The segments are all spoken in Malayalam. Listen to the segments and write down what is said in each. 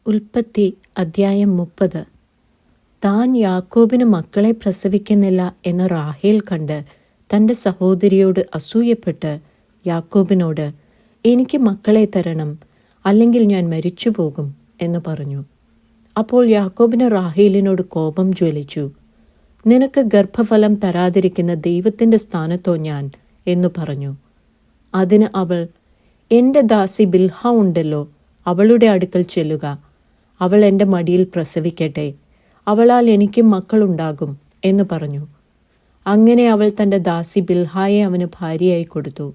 ഉൽപ്പത്തി അദ്ധ്യായം 30. താൻ യാക്കോബിന് മക്കളെ പ്രസവിക്കുന്നില്ല എന്ന് റാഹേൽ കണ്ട് തൻ്റെ സഹോദരിയോട് അസൂയപ്പെട്ട് യാക്കോബിനോട്, എനിക്ക് മക്കളെ തരണം, അല്ലെങ്കിൽ ഞാൻ മരിച്ചുപോകും എന്ന് പറഞ്ഞു. അപ്പോൾ യാക്കോബിന് റാഹേലിനോട് കോപം ജ്വലിച്ചു. നിനക്ക് ഗർഭഫലം തരാതിരിക്കുന്ന ദൈവത്തിൻ്റെ സ്ഥാനത്തോ ഞാൻ എന്നു പറഞ്ഞു. അതിന് അവൾ, എൻ്റെ ദാസി ബിൽഹ ഉണ്ടല്ലോ, അവളുടെ അടുക്കൽ ചെല്ലുക, അവൾ എൻ്റെ മടിയിൽ പ്രസവിക്കട്ടെ, അവളാൽ എനിക്കും മക്കളുണ്ടാകും എന്ന് പറഞ്ഞു. അങ്ങനെ അവൾ തൻ്റെ ദാസി ബിൽഹായെ അവന് ഭാര്യയായി കൊടുത്തു.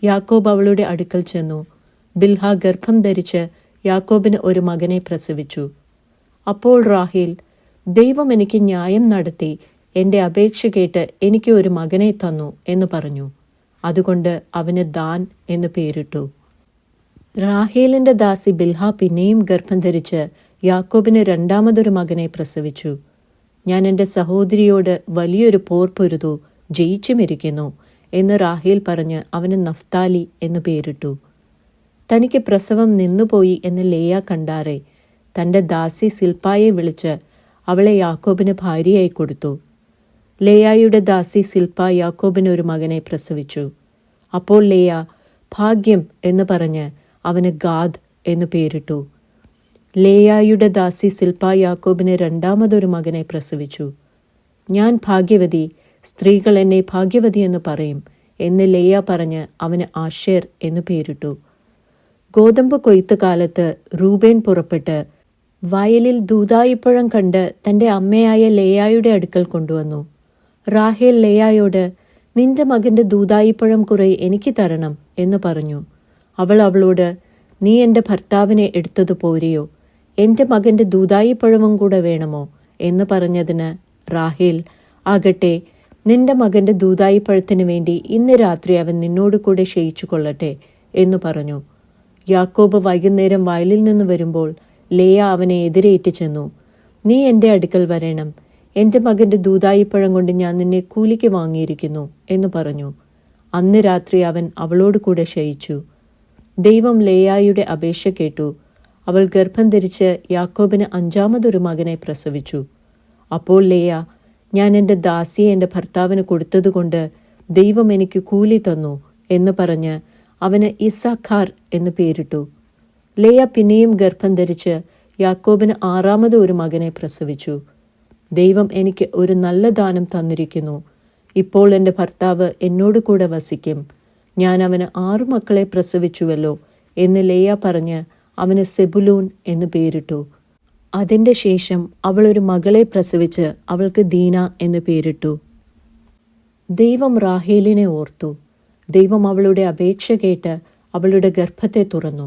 യാക്കോബ് അവളുടെ അടുക്കൽ ചെന്നു. ബിൽഹ ഗർഭം ധരിച്ച് യാക്കോബിന് ഒരു മകനെ പ്രസവിച്ചു. അപ്പോൾ റാഹേൽ, ദൈവം എനിക്ക് ന്യായം നടത്തി എൻ്റെ അപേക്ഷ കേട്ട് എനിക്ക് ഒരു മകനെ തന്നു എന്ന് പറഞ്ഞു. അതുകൊണ്ട് അവന് ദാൻ എന്ന് പേരിട്ടു. റാഹേലിൻ്റെ ദാസി ബിൽഹ പിന്നെയും ഗർഭം ധരിച്ച് യാക്കോബിന് രണ്ടാമതൊരു മകനെ പ്രസവിച്ചു. ഞാൻ എൻ്റെ സഹോദരിയോട് വലിയൊരു പോർ പൊരുതു, ജയിച്ചുമിരിക്കുന്നു എന്ന് റാഹേൽ പറഞ്ഞ് അവന് നഫ്താലി എന്ന് പേരിട്ടു. തനിക്ക് പ്രസവം നിന്നുപോയി എന്ന് ലേയ കണ്ടാറെ തൻ്റെ ദാസി സിൽപ്പായെ വിളിച്ച് അവളെ യാക്കോബിന് ഭാര്യയായി കൊടുത്തു. ലേയായുടെ ദാസി സിൽപ്പ യാക്കോബിന് ഒരു മകനെ പ്രസവിച്ചു. അപ്പോൾ ലേയ ഭാഗ്യം എന്ന് പറഞ്ഞ് അവന് ഗാദ് എന്ന് പേരിട്ടു. ലേയായുടെ ദാസി സിൽപ്പ യാക്കോബിന് രണ്ടാമതൊരു മകനെ പ്രസവിച്ചു. ഞാൻ ഭാഗ്യവതി, സ്ത്രീകൾ എന്നെ ഭാഗ്യവതി എന്ന് പറയും എന്ന് ലേയ പറഞ്ഞ് അവന് ആശേർ എന്ന് പേരിട്ടു. ഗോതമ്പ് കൊയ്ത്ത് കാലത്ത് റൂബേൻ പുറപ്പെട്ട് വയലിൽ ദൂദായിപ്പഴം കണ്ട് തൻ്റെ അമ്മയായ ലേയായുടെ അടുക്കൽ കൊണ്ടുവന്നു. റാഹേൽ ലേയായോട്, നിന്റെ മകൻ്റെ ദൂദായിപ്പഴം കുറെ എനിക്ക് തരണം എന്ന് പറഞ്ഞു. അവൾ അവളോട്, നീ എൻ്റെ ഭർത്താവിനെ എടുത്തതു പോരെയോ, എൻ്റെ മകൻ്റെ ദൂദായിപ്പഴവും കൂടെ വേണമോ എന്ന് പറഞ്ഞതിന് റാഹേൽ, ആകട്ടെ, നിന്റെ മകൻ്റെ ദൂദായിപ്പഴത്തിന് വേണ്ടി ഇന്ന് രാത്രി അവൻ നിന്നോട് കൂടെ ക്ഷയിച്ചു കൊള്ളട്ടെ എന്ന് പറഞ്ഞു. യാക്കോബ് വൈകുന്നേരം വയലിൽ നിന്ന് വരുമ്പോൾ ലേയ അവനെ എതിരേറ്റ് ചെന്നു. നീ എൻ്റെ അടുക്കൽ വരണം, എൻ്റെ മകൻ്റെ ദൂദായിപ്പഴം കൊണ്ട് ഞാൻ നിന്നെ കൂലിക്ക് വാങ്ങിയിരിക്കുന്നു എന്ന് പറഞ്ഞു. അന്ന് രാത്രി അവൻ അവളോട് കൂടെ ക്ഷയിച്ചു. ദൈവം ലേയായുടെ അപേക്ഷ കേട്ടു. അവൾ ഗർഭം ധരിച്ച് യാക്കോബിന് അഞ്ചാമതൊരു മകനെ പ്രസവിച്ചു. അപ്പോൾ ലേയ, ഞാൻ എൻ്റെ ദാസിയെ എൻ്റെ ഭർത്താവിന് കൊടുത്തതുകൊണ്ട് ദൈവം എനിക്ക് കൂലി തന്നു എന്ന് പറഞ്ഞ് അവന് ഇസ്സാഖാർ എന്ന് പേരിട്ടു. ലേയ പിന്നെയും ഗർഭം ധരിച്ച് യാക്കോബിന് ആറാമത് ഒരു മകനെ പ്രസവിച്ചു. ദൈവം എനിക്ക് ഒരു നല്ല ദാനം തന്നിരിക്കുന്നു. ഇപ്പോൾ എൻ്റെ ഭർത്താവ് എന്നോട് കൂടെ വസിക്കും. ഞാൻ അവന് 6 മക്കളെ പ്രസവിച്ചുവല്ലോ എന്ന് ലേയ പറഞ്ഞ് അവന് സെബുലൂൻ എന്ന് പേരിട്ടു. അതിൻ്റെ ശേഷം അവൾ ഒരു മകളെ പ്രസവിച്ച് അവൾക്ക് ദീന എന്ന് പേരിട്ടു. ദൈവം റാഹേലിനെ ഓർത്തു. ദൈവം അവളുടെ അപേക്ഷ കേട്ട് അവളുടെ ഗർഭത്തെ തുറന്നു.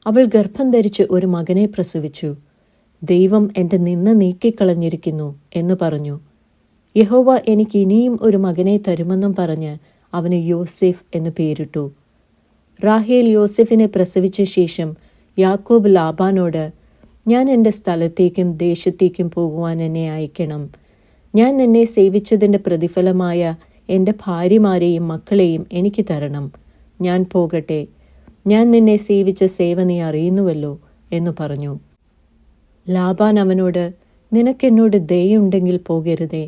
അവൾ ഗർഭം ധരിച്ച് ഒരു മകനെ പ്രസവിച്ചു. ദൈവം എൻ്റെ നിന്ന നീക്കിക്കളഞ്ഞിരിക്കുന്നു എന്ന് പറഞ്ഞു. യഹോവ എനിക്ക് ഇനിയും ഒരു മകനെ തരുമെന്നും പറഞ്ഞ് അവന് യോസേഫ് എന്ന് പേരിട്ടു. റാഹേൽ യോസെഫിനെ പ്രസവിച്ച ശേഷം യാക്കോബ് ലാബാനോട്, ഞാൻ എൻ്റെ സ്ഥലത്തേക്കും ദേശത്തേക്കും പോകുവാൻ എന്നെ അയക്കണം. ഞാൻ നിന്നെ സേവിച്ചതിൻ്റെ പ്രതിഫലമായ എൻ്റെ ഭാര്യമാരെയും മക്കളെയും എനിക്ക് തരണം. ഞാൻ പോകട്ടെ, ഞാൻ നിന്നെ സേവിച്ച സേവ നീ അറിയുന്നുവല്ലോ എന്ന് പറഞ്ഞു. ലാബാൻ അവനോട്, നിനക്കെന്നോട് ദയുണ്ടെങ്കിൽ പോകരുതേ.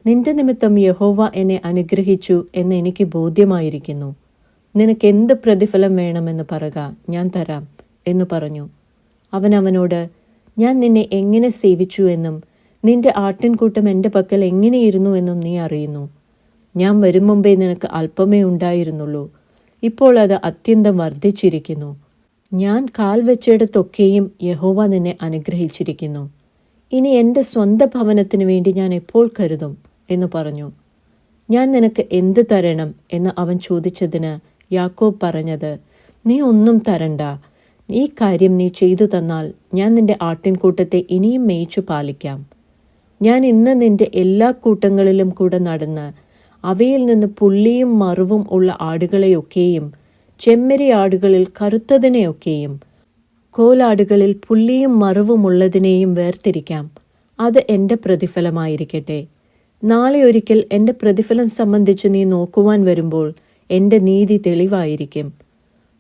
നിന്റെ നിമിത്തം യഹോവ എന്നെ അനുഗ്രഹിച്ചു എന്ന് എനിക്ക് ബോധ്യമായിരിക്കുന്നു. നിനക്ക് എന്ത് പ്രതിഫലം വേണമെന്ന് പറക, ഞാൻ തരാം എന്ന് പറഞ്ഞു. അവൻ അവനോട്, ഞാൻ നിന്നെ എങ്ങനെ സേവിച്ചു എന്നും നിന്റെ ആട്ടിൻകൂട്ടം എൻ്റെ പക്കൽ എങ്ങനെയിരുന്നു എന്നും നീ അറിയുന്നു. ഞാൻ വരും മുമ്പേ നിനക്ക് അല്പമേ ഉണ്ടായിരുന്നുള്ളൂ, ഇപ്പോൾ അത് അത്യന്തം വർദ്ധിച്ചിരിക്കുന്നു. ഞാൻ കാൽ വെച്ചിടത്തൊക്കെയും യഹോവ നിന്നെ അനുഗ്രഹിച്ചിരിക്കുന്നു. ഇനി എൻ്റെ സ്വന്തം ഭവനത്തിന് വേണ്ടി ഞാൻ എപ്പോൾ കരുതും എന്ന് പറഞ്ഞു. ഞാൻ നിനക്ക് എന്ത് തരണം എന്ന് അവൻ ചോദിച്ചതിന് യാക്കോബ് പറഞ്ഞത്, നീ ഒന്നും തരണ്ട. ഈ കാര്യം നീ ചെയ്തു തന്നാൽ ഞാൻ നിന്റെ ആട്ടിൻകൂട്ടത്തെ ഇനിയും മേയിച്ചു പാലിക്കാം. ഞാൻ ഇന്ന് നിന്റെ എല്ലാ കൂട്ടങ്ങളിലും കൂടെ നടന്ന് അവയിൽ നിന്ന് പുള്ളിയും മറുവും ഉള്ള ആടുകളെയൊക്കെയും ചെമ്മരി ആടുകളിൽ കറുത്തതിനെയൊക്കെയും കോലാടുകളിൽ പുള്ളിയും മറുവുമുള്ളതിനെയും വേർതിരിക്കാം. അത് എൻ്റെ പ്രതിഫലമായിരിക്കട്ടെ. നാളെ ഒരിക്കൽ എൻ്റെ പ്രതിഫലം സംബന്ധിച്ച് നീ നോക്കുവാൻ വരുമ്പോൾ എൻ്റെ നീതി തെളിവായിരിക്കും.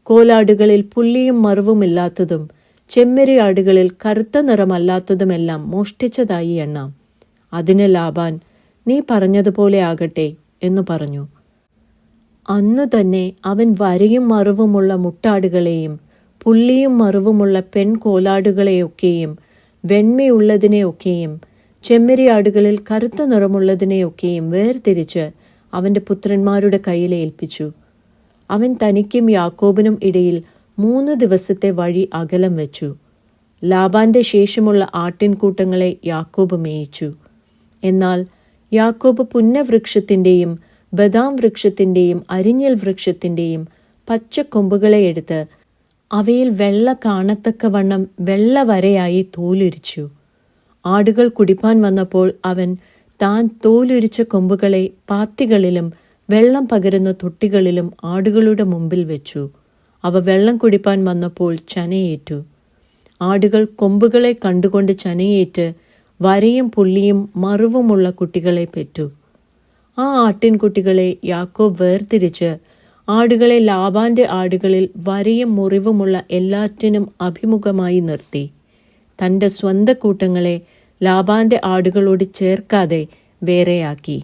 കോലാടുകളിൽ പുള്ളിയും മറുവുമില്ലാത്തതും ചെമ്മരിയാടുകളിൽ കറുത്ത നിറമല്ലാത്തതുമെല്ലാം മോഷ്ടിച്ചതായി എണ്ണാം. അതിന് ലാബാൻ, നീ പറഞ്ഞതുപോലെ ആകട്ടെ എന്നു പറഞ്ഞു. അന്നു തന്നെ അവൻ വരയും മറുവുമുള്ള മുട്ടാടുകളെയും പുള്ളിയും മറുവുമുള്ള പെൺകോലാടുകളെയൊക്കെയും വെണ്മയുള്ളതിനെയൊക്കെയും ചെമ്മരിയാടുകളിൽ കറുത്ത നിറമുള്ളതിനെയൊക്കെയും വേർതിരിച്ച് അവൻ്റെ പുത്രന്മാരുടെ കയ്യിൽ ഏൽപ്പിച്ചു. അവൻ തനിക്കും യാക്കോബിനും ഇടയിൽ 3 ദിവസത്തെ വഴി അകലം വെച്ചു. ലാബാന്റെ ശേഷമുള്ള ആട്ടിൻകൂട്ടങ്ങളെ യാക്കോബ് മേയിച്ചു. എന്നാൽ യാക്കോബ് പുന്നവൃക്ഷത്തിൻ്റെയും ബദാം വൃക്ഷത്തിൻ്റെയും അരിഞ്ഞൽ വൃക്ഷത്തിൻ്റെയും പച്ചക്കൊമ്പുകളെ എടുത്ത് അവയിൽ വെള്ള കാണത്തക്കവണ്ണം വെള്ള വരയായി തോലുരിച്ചു. ആടുകൾ കുടിപ്പാൻ വന്നപ്പോൾ അവൻ താൻ തോലുരിച്ച കൊമ്പുകളെ പാത്തികളിലും വെള്ളം പകരുന്ന തൊട്ടികളിലും ആടുകളുടെ മുമ്പിൽ വെച്ചു. അവ വെള്ളം കുടിപ്പാൻ വന്നപ്പോൾ ചനയേറ്റു. ആടുകൾ കൊമ്പുകളെ കണ്ടുകൊണ്ട് ചനയേറ്റ് വരയും പുള്ളിയും മറുവുമുള്ള കുട്ടികളെ പെറ്റു. ആ ആട്ടിൻകുട്ടികളെ യാക്കോബ് വേർതിരിച്ച് ആടുകളെ ലാബാന്റെ ആടുകളിൽ വരയും മുറിവുമുള്ള എല്ലാറ്റിനും അഭിമുഖമായി നിർത്തി. തൻ്റെ സ്വന്തം കൂട്ടങ്ങളെ ലാബാന്റെ ആടുകളോട് ചേർക്കാതെ വേറെയാക്കി.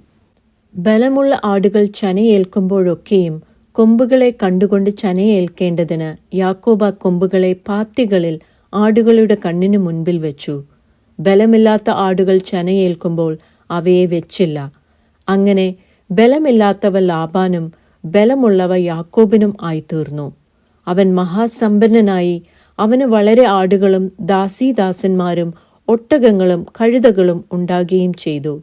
ബലമുള്ള ആടുകൾ ചനയേൽക്കുമ്പോഴൊക്കെയും കൊമ്പുകളെ കണ്ടുകൊണ്ട് ചനയേൽക്കേണ്ടതിന് യാക്കോബ് ആ കൊമ്പുകളെ പാത്തികളിൽ ആടുകളുടെ കണ്ണിനു മുൻപിൽ വെച്ചു. ബലമില്ലാത്ത ആടുകൾ ചനയേൽക്കുമ്പോൾ അവയെ വെച്ചില്ല. അങ്ങനെ ബലമില്ലാത്തവ ലാബാനും ബലമുള്ളവ യാക്കോബിനും ആയിത്തീർന്നു. അവൻ മഹാസമ്പന്നനായി. അവന് വളരെ ആടുകളും ദാസീദാസന്മാരും ഒട്ടകങ്ങളും കഴുതകളും ഉണ്ടാകുകയും ചെയ്തു.